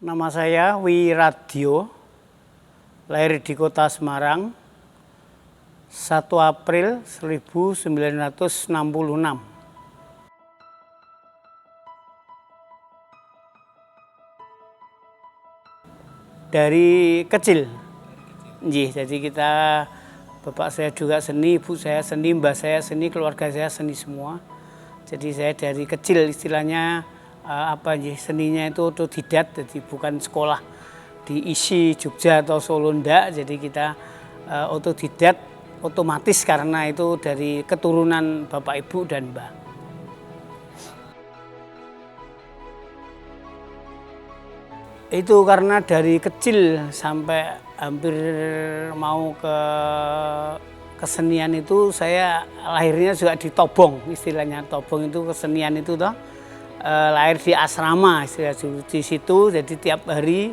Nama saya Wiradyo, lahir di kota Semarang, 1 April 1966. Dari kecil, jadi kita, bapak saya juga seni, ibu saya seni, mbah saya seni, keluarga saya seni semua. Jadi saya dari kecil istilahnya seninya itu otodidak, jadi bukan sekolah di ISI Jogja atau Solo ndak, jadi kita otodidak otomatis karena itu dari keturunan bapak ibu dan mbah. Itu karena dari kecil sampai hampir mau ke kesenian itu saya lahirnya juga di Tobong, istilahnya Tobong itu kesenian itu toh. Lahir di asrama istilah di situ, jadi tiap hari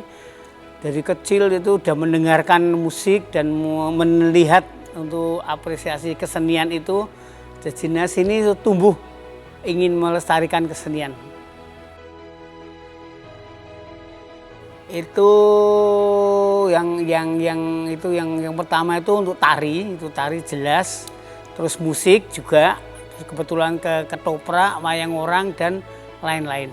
dari kecil itu udah mendengarkan musik dan melihat untuk apresiasi kesenian itu. Jadi sini tumbuh ingin melestarikan kesenian. Itu yang pertama itu untuk tari, itu tari jelas, terus musik juga, terus kebetulan ke ketoprak, wayang orang dan lain-lain.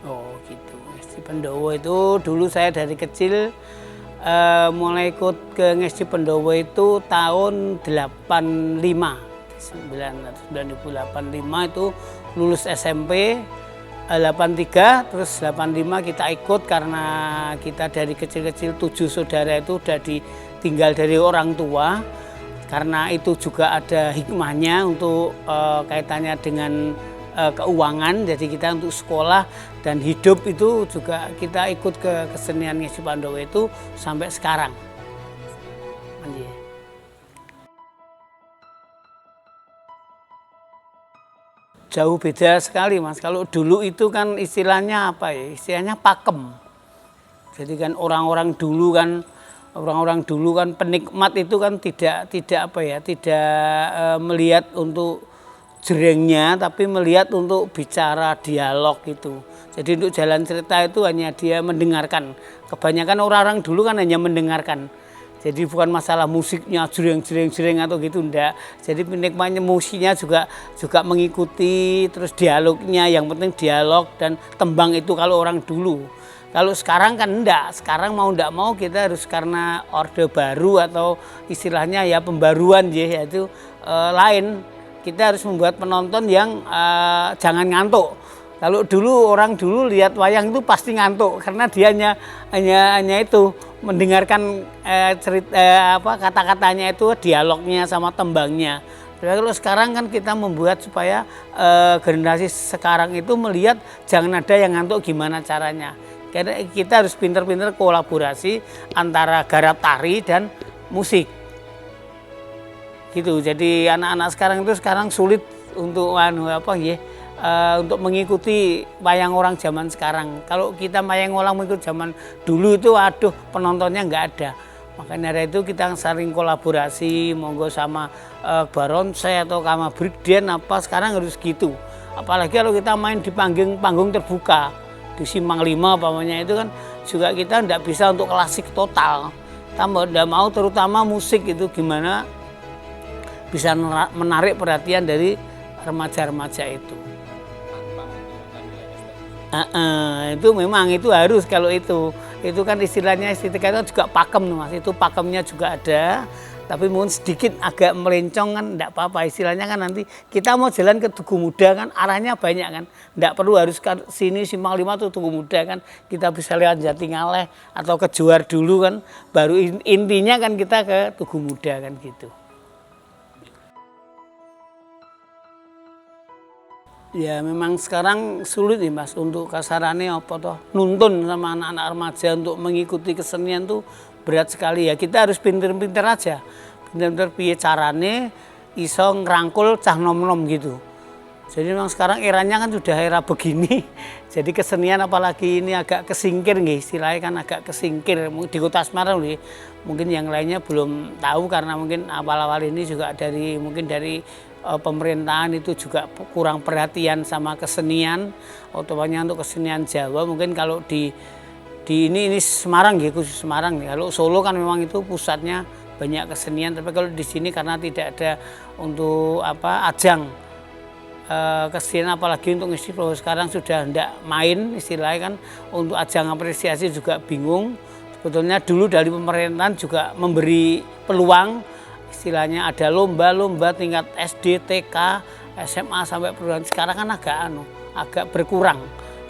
Oh gitu. Ngesti Pendowo itu dulu saya dari kecil mulai ikut ke Ngesti Pendowo itu tahun 85. 1985 itu lulus SMP, 83 terus 85 kita ikut karena kita dari kecil-kecil 7 saudara itu udah ditinggal dari orang tua. Karena itu juga ada hikmahnya untuk kaitannya dengan keuangan, jadi kita untuk sekolah dan hidup itu juga kita ikut ke kesenian Ngesti Pandowo itu sampai sekarang. Jauh beda sekali Mas, kalau dulu itu kan istilahnya istilahnya pakem. Jadi kan orang-orang dulu kan penikmat itu kan tidak melihat untuk jerengnya, tapi melihat untuk bicara dialog gitu. Jadi untuk jalan cerita itu hanya dia mendengarkan. Kebanyakan orang-orang dulu kan hanya mendengarkan. Jadi bukan masalah musiknya jreng atau gitu enggak. Jadi penikmatnya musiknya juga mengikuti, terus dialognya yang penting dialog dan tembang itu kalau orang dulu. Kalau sekarang kan enggak, sekarang mau enggak mau kita harus karena orde baru atau istilahnya ya pembaruan yaitu lain. Kita harus membuat penonton yang jangan ngantuk. Kalau dulu orang dulu lihat wayang itu pasti ngantuk karena dia hanya itu mendengarkan kata-katanya itu, dialognya sama tembangnya. Kalau sekarang kan kita membuat supaya generasi sekarang itu melihat jangan ada yang ngantuk gimana caranya. Karena kita harus pinter-pinter kolaborasi antara garap tari dan musik. Gitu. Jadi anak-anak sekarang sulit untuk untuk mengikuti wayang orang zaman sekarang. Kalau kita wayang orang mengikuti zaman dulu itu penontonnya nggak ada. Makanya dari itu kita saling kolaborasi, monggo sama barongsai atau sama breakdance sekarang harus gitu. Apalagi kalau kita main di panggung terbuka. Di Simpang 5 itu kan juga kita tidak bisa untuk klasik total. Kita tidak mau terutama musik itu gimana bisa menarik perhatian dari remaja-remaja itu. Itu memang itu harus kalau itu kan istilahnya estetika itu juga pakem Mas, itu pakemnya juga ada. Tapi mungkin sedikit agak melencong kan enggak apa-apa, istilahnya kan nanti kita mau jalan ke Tugu Muda kan arahnya banyak kan, enggak perlu harus ke sini Simpang 5 tuh Tugu Muda kan, kita bisa lewat Jatingaleh atau ke Johar dulu kan, baru intinya kan kita ke Tugu Muda kan gitu. Ya memang sekarang sulit nih Mas untuk kasarannya nuntun sama anak-anak remaja untuk mengikuti kesenian tuh berat sekali ya. Kita harus pinter-pinter aja, pinter-pinter piye carane iso ngerangkul cah nom-nom gitu. Jadi memang sekarang eranya kan sudah era begini. Jadi kesenian apalagi ini agak kesingkir nggih, istilahnya kan agak kesingkir di Kota Semarang nih. Mungkin yang lainnya belum tahu karena mungkin awal-awal ini juga dari pemerintahan itu juga kurang perhatian sama kesenian, utamanya untuk kesenian Jawa. Mungkin kalau di ini Semarang ya, khusus Semarang ya. Kalau Solo kan memang itu pusatnya banyak kesenian, tapi kalau di sini karena tidak ada untuk ajang kesenian, apalagi untuk ngisi pro sekarang sudah tidak main istilahnya kan, untuk ajang apresiasi juga bingung. Sebetulnya dulu dari pemerintahan juga memberi peluang, istilahnya ada lomba-lomba tingkat SD, TK, SMA sampai perguruan. Sekarang kan agak berkurang.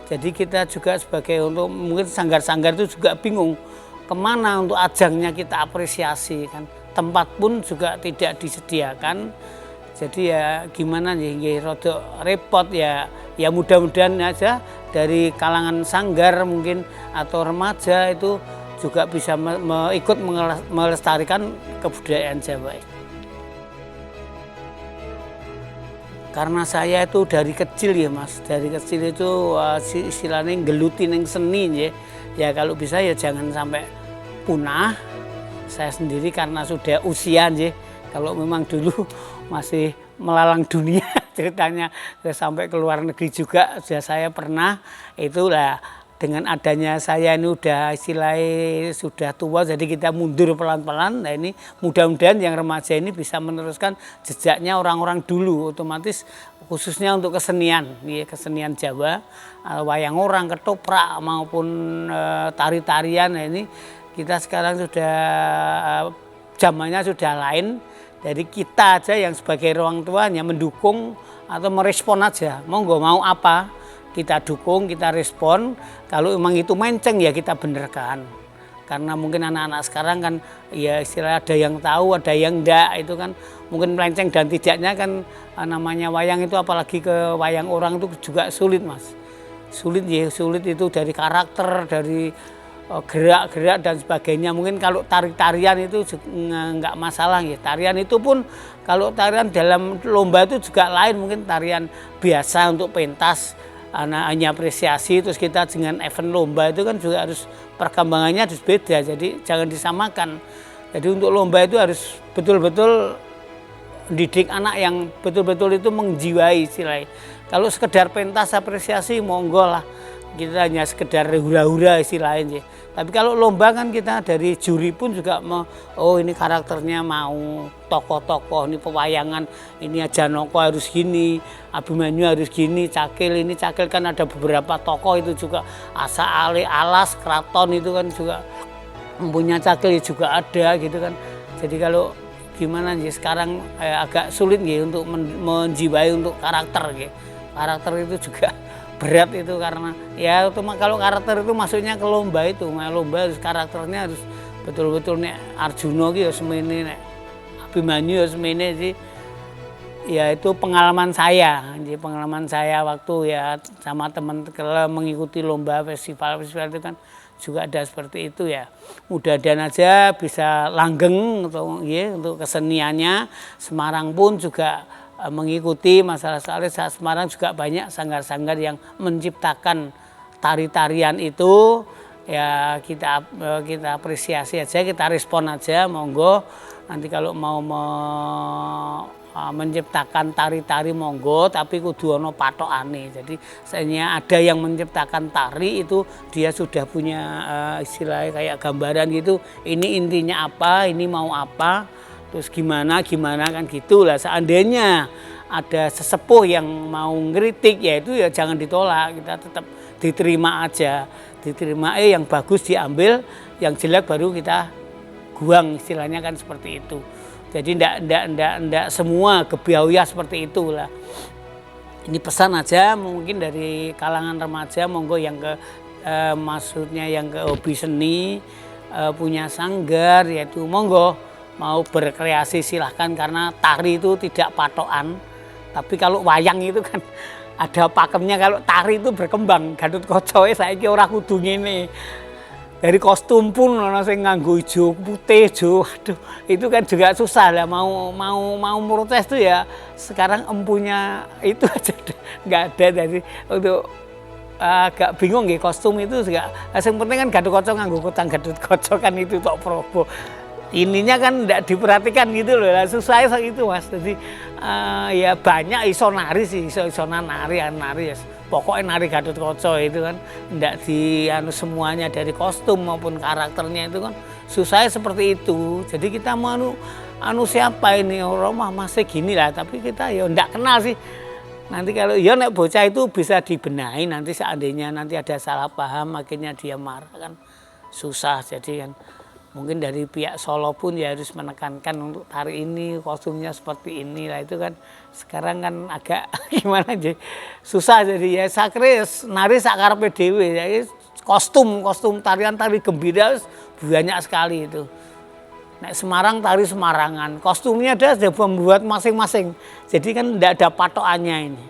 Jadi kita juga sebagai untuk mungkin sanggar-sanggar itu juga bingung kemana untuk ajangnya kita apresiasi kan. Tempat pun juga tidak disediakan. Jadi ya gimana ya, rada repot ya. Ya mudah-mudahan aja dari kalangan sanggar mungkin atau remaja itu juga bisa ikut melestarikan kebudayaan Jawa. Karena saya itu dari kecil ya Mas, dari kecil itu istilahnya gelutin yang seni ya. Ya kalau bisa ya jangan sampai punah. Saya sendiri karena sudah usia ya. Kalau memang dulu masih melalang dunia ceritanya, sampai ke luar negeri juga sudah saya pernah. Itulah dengan adanya saya ini udah istilahnya sudah tua, jadi kita mundur pelan-pelan. Nah ini mudah-mudahan yang remaja ini bisa meneruskan jejaknya orang-orang dulu, otomatis khususnya untuk kesenian, ya, kesenian Jawa, wayang orang, ketoprak maupun tari-tarian. Nah ini kita sekarang sudah zamannya sudah lain. Jadi kita aja yang sebagai orang tua hanya mendukung atau merespon aja, monggo mau apa kita dukung, kita respon. Kalau memang itu menceng ya kita benerkan. Karena mungkin anak-anak sekarang kan ya istilah ada yang tahu, ada yang enggak, itu kan mungkin melenceng dan tidaknya kan namanya wayang itu, apalagi ke wayang orang itu juga sulit Mas. Sulit ya, sulit itu dari karakter, dari gerak-gerak dan sebagainya. Mungkin kalau tarian itu nggak masalah ya. Tarian itu pun kalau tarian dalam lomba itu juga lain, mungkin tarian biasa untuk pentas hanya apresiasi, terus kita dengan event lomba itu kan juga harus perkembangannya harus beda, jadi jangan disamakan. Jadi untuk lomba itu harus betul-betul didik anak yang betul-betul itu menjiwai istilahnya. Kalau sekedar pentas apresiasi monggo lah, kita hanya sekedar hura-hura istilahnya. Tapi kalau lomba kan kita dari juri pun juga oh ini karakternya mau tokoh-tokoh, ini pewayangan, ini Janoko harus gini, Abimanyu harus gini, Cakil ini Cakil kan ada beberapa tokoh itu juga, Asa Ale, Alas, Kraton itu kan juga punya Cakil juga ada gitu kan. Jadi kalau gimana sih sekarang agak sulit ya untuk menjiwai untuk karakter ya. Karakter itu juga berat itu karena ya kalau karakter itu masuknya ke lomba itu, lomba harus karakternya harus betul-betul nek Arjuna ki ya semene, nek Abimanyu ya semene sih. Ya itu pengalaman saya, jadi pengalaman saya waktu ya sama teman kalau mengikuti lomba festival itu kan juga ada seperti itu ya. Mudah-mudahan aja bisa langgeng untuk keseniannya. Semarang pun juga mengikuti masalah soalnya Semarang juga banyak sanggar-sanggar yang menciptakan tari-tarian itu ya. Kita apresiasi aja, kita respon aja, monggo. Nanti kalau mau menciptakan tari-tari monggo, tapi kudu ono patokane. Jadi sebenarnya ada yang menciptakan tari itu dia sudah punya istilahnya kayak gambaran gitu, ini intinya apa, ini mau apa, terus gimana kan gitulah. Seandainya ada sesepuh yang mau ngeritik ya itu ya jangan ditolak, kita tetap diterima aja, diterima yang bagus diambil, yang jelek baru kita buang, istilahnya kan seperti itu. Jadi ndak semua kebiawia seperti itulah. Ini pesan aja mungkin dari kalangan remaja, monggo yang maksudnya yang ke hobi seni, punya sanggar yaitu monggo mau berkreasi silahkan, karena tari itu tidak patokan. Tapi kalau wayang itu kan ada pakemnya, kalau tari itu berkembang. Gatotkaca saiki ora kudu ngene. Dari kostum pun ana sing nganggo ijo putih, aduh itu kan juga susah lah, mau protes tuh ya sekarang empunya itu aja nggak ada. Dari untuk agak bingung nggih kostum itu juga. Yang penting kan Gatotkaca nganggo kutang Gatotkaca kan itu tok Prabu. Ininya kan tidak diperhatikan gitu loh, susah itu Mas. Jadi ya banyak iso nari sih, iso nari ya. Pokoknya nari Gatotkaca itu kan ndak semuanya dari kostum maupun karakternya itu kan susahnya seperti itu. Jadi kita mau siapa ini orang masih gini lah, tapi kita ya ndak kenal sih. Nanti kalau ya nek bocah itu bisa dibenahi, nanti seandainya nanti ada salah paham akhirnya dia marah kan susah. Jadi kan mungkin dari pihak Solo pun ya harus menekankan untuk tari ini kostumnya seperti ini lah, itu kan sekarang kan agak gimana aja susah. Jadi ya sakre nari sakarepe dhewe ya, kostum tarian tari gembira banyak sekali itu. Nek Semarang tari Semarangan, kostumnya ada membuat masing-masing, jadi kan tidak ada patokannya ini.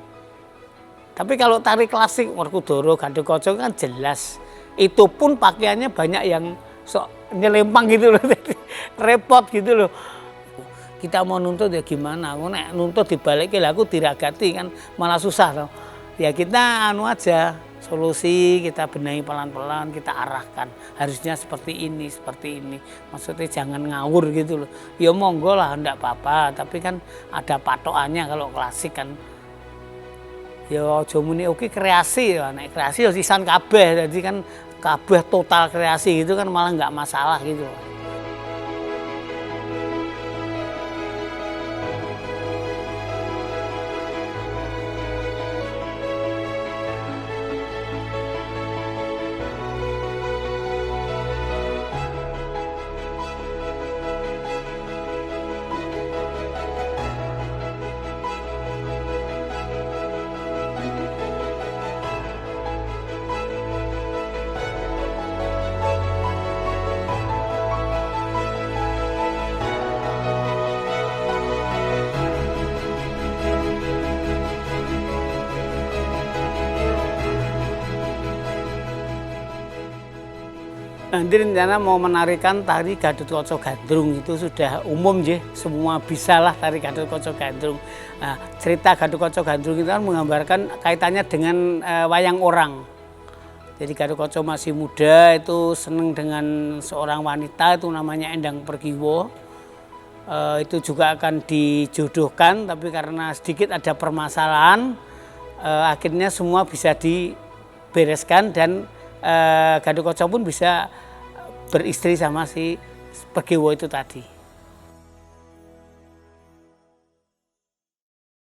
Tapi kalau tari klasik Werkudara, Gatotkaca kan jelas, itu pun pakaiannya banyak yang nyelempang gitu loh, repot gitu loh. Kita mau nuntut ya gimana, aku nek nuntut dibalikin aku diragati kan malah susah loh. Ya kita aja solusi, kita benahi pelan-pelan, kita arahkan harusnya seperti ini, maksudnya jangan ngawur gitu loh. Ya monggo lah enggak apa-apa, tapi kan ada patokannya. Kalau klasik kan ya aja muni oke kreasi ya, nek kreasi ya sisan kabeh, jadi kan kabeh total kreasi gitu kan malah nggak masalah gitu. Nanti rencana mau menarikan tari Gatotkaca Gandrung, itu sudah umum ya, semua bisalah tari Gatotkaca Gandrung. Nah, cerita Gatotkaca Gandrung itu kan menggambarkan kaitannya dengan wayang orang. Jadi Gatotkaca masih muda itu seneng dengan seorang wanita itu namanya Endang Pergiwo. Itu juga akan dijodohkan, tapi karena sedikit ada permasalahan, akhirnya semua bisa dibereskan dan Gatotkaca pun bisa beristri sama si Pergiwo itu tadi.